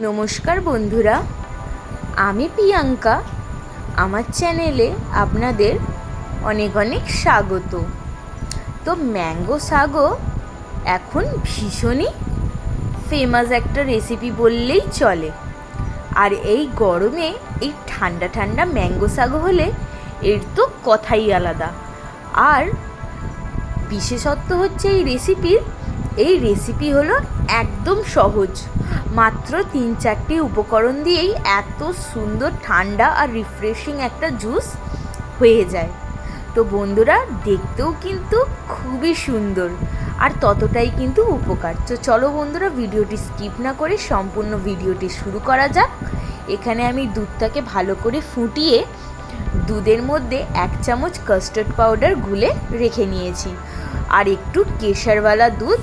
নমস্কার বন্ধুরা, আমি প্রিয়াঙ্কা। আমার চ্যানেলে আপনাদের অনেক অনেক স্বাগত। তো ম্যাঙ্গো শাকও এখন ভীষণই ফেমাস একটা রেসিপি বললেই চলে। আর এই গরমে এই ঠান্ডা ঠান্ডা ম্যাঙ্গো শাক হলে এর তো কথাই আলাদা। আর বিশেষত্ব হচ্ছে এই রেসিপি হলো একদম সহজ। মাত্র 3-4টি উপকরণ দিয়েই এত সুন্দর ঠান্ডা আর রিফ্রেশিং একটা জুস হয়ে যায়। তো বন্ধুরা, দেখতেও কিন্তু খুবই সুন্দর আর ততটাই কিন্তু উপকার। তো চলো বন্ধুরা, ভিডিওটি স্কিপ না করে সম্পূর্ণ ভিডিওটি শুরু করা যাক। এখানে আমি দুধটাকে ভালো করে ফুটিয়ে দুধের মধ্যে 1 চামচ কাস্টার্ড পাউডার গুলে রেখে নিয়েছি। আর একটু কেশরওয়ালা দুধ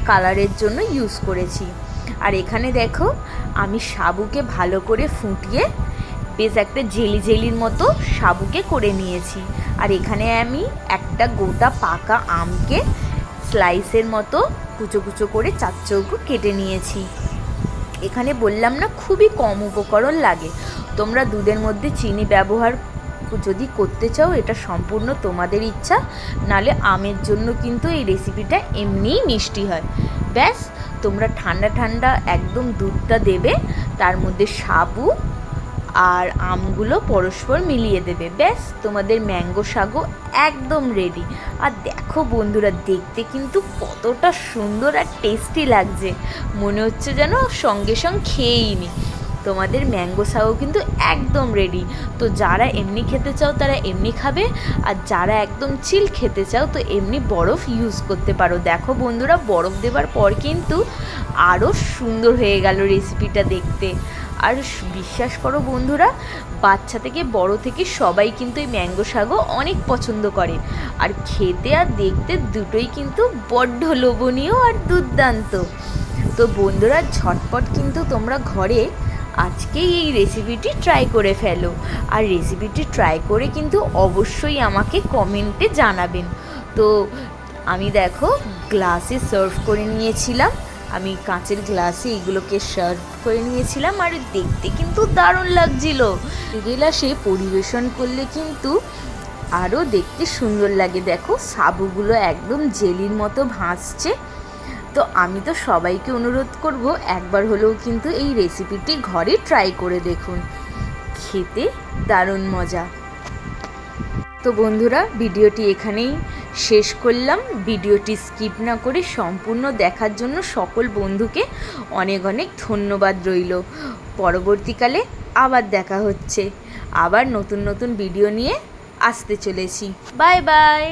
কালারের জন্য ইউজ করেছি। আর এখানে দেখো, আমি সাবুকে ভালো করে ফুটিয়ে বেশ একটা জেলির মতো সাবুকে করে নিয়েছি। আর এখানে আমি একটা গোটা পাকা আমকে স্লাইসের মতো কুচো কুচো করে 4 চৌকো কেটে নিয়েছি। এখানে বললাম না, খুবই কম উপকরণ লাগে। তোমরা দুধের মধ্যে চিনি ব্যবহার যদি করতে চাও, এটা সম্পূর্ণ তোমাদের ইচ্ছা। নালে আমের জন্য কিন্তু এই রেসিপিটা এমনিই মিষ্টি হয়। ব্যাস, তোমরা ঠান্ডা ঠান্ডা একদম দুধটা দেবে, তার মধ্যে সাবু আর আমগুলো পরস্পর মিলিয়ে দেবে। ব্যাস, তোমাদের ম্যাঙ্গো শাকও একদম রেডি। আর দেখো বন্ধুরা, দেখতে কিন্তু কতটা সুন্দর আর টেস্টি লাগছে, মনে হচ্ছে যেন সঙ্গে সঙ্গে খেয়েই নি। তোমাদের ম্যাঙ্গো শাকও কিন্তু একদম রেডি। তো যারা এমনি খেতে চাও তারা এমনি খাবে, আর যারা একদম চিল খেতে চাও তো এমনি বরফ ইউজ করতে পারো। দেখো বন্ধুরা, বরফ দেওয়ার পর কিন্তু আরও সুন্দর হয়ে গেল রেসিপিটা দেখতে। আর বিশ্বাস করো বন্ধুরা, বাচ্চা থেকে বড় থেকে সবাই কিন্তু এই ম্যাঙ্গো শাকও অনেক পছন্দ করে। আর খেতে আর দেখতে দুটোই কিন্তু বড্ড লোভনীয় আর দুর্দান্ত। তো বন্ধুরা, ঝটপট কিন্তু তোমরা ঘরে আজকেই এই রেসিপিটি ট্রাই করে ফেলো। আর রেসিপিটি ট্রাই করে কিন্তু অবশ্যই আমাকে কমেন্টে জানাবেন। তো আমি দেখো গ্লাসে সার্ভ করে নিয়েছিলাম। আমি কাঁচের গ্লাসে এগুলোকে সার্ভ করে নিয়েছিলাম। আর দেখতে কিন্তু দারুণ লাগছিল। গ্লাসে পরিবেশন করলে কিন্তু আরও দেখতে সুন্দর লাগে। দেখো, সাবুগুলো একদম জেলির মতো ভাসছে। তো আমি তো সবাইকে অনুরোধ করব, একবার হলেও কিন্তু এই রেসিপিটি ঘরে ট্রাই করে দেখুন, খেতে দারুণ মজা। তো বন্ধুরা, ভিডিওটি এখানেই শেষ করলাম। ভিডিওটি স্কিপ না করে সম্পূর্ণ দেখার জন্য সকল বন্ধুকে অনেক অনেক ধন্যবাদ রইল। পরবর্তীকালে আবার দেখা হচ্ছে, আবার নতুন নতুন ভিডিও নিয়ে আসতে চলেছি। Bye bye.